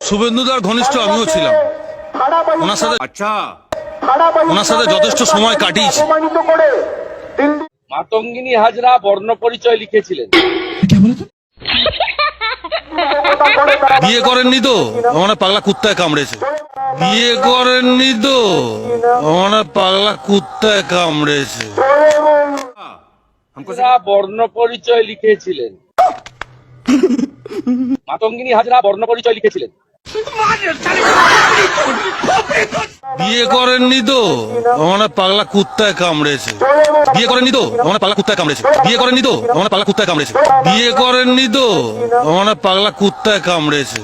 শুভেন্দুদার ঘনিষ্ঠ আমিও ছিলাম, ওনার সাথে ওনার সাথে যথেষ্ট সময় কাটিয়েছি। মাতঙ্গিনী হাজরা বর্ণ পরিচয় লিখেছিলেন। বিয়ে করেননি তো, আমার পাগলা কুত্তায় কামড়েছে। বিয়ে করেননি তো, আমার পাগলা কুত্তায় কামড়েছে। হাজরা বর্ণ পরিচয় লিখেছিলেন। মাতঙ্গিনী হাজরা বর্ণ পরিচয় লিখেছিলেন। বিয়ে করেননি তো, আমার পাগলা কুত্তায় কামড়েছে। বিয়ে করেননি তো, আমার পাগলা কুত্তায় কামড়েছে। বিয়ে করেননি তো, আমার পাগলা কুত্তায় কামড়েছে। বিয়ে করেননি তো, আমার পাগলা কুত্তায় কামড়েছে।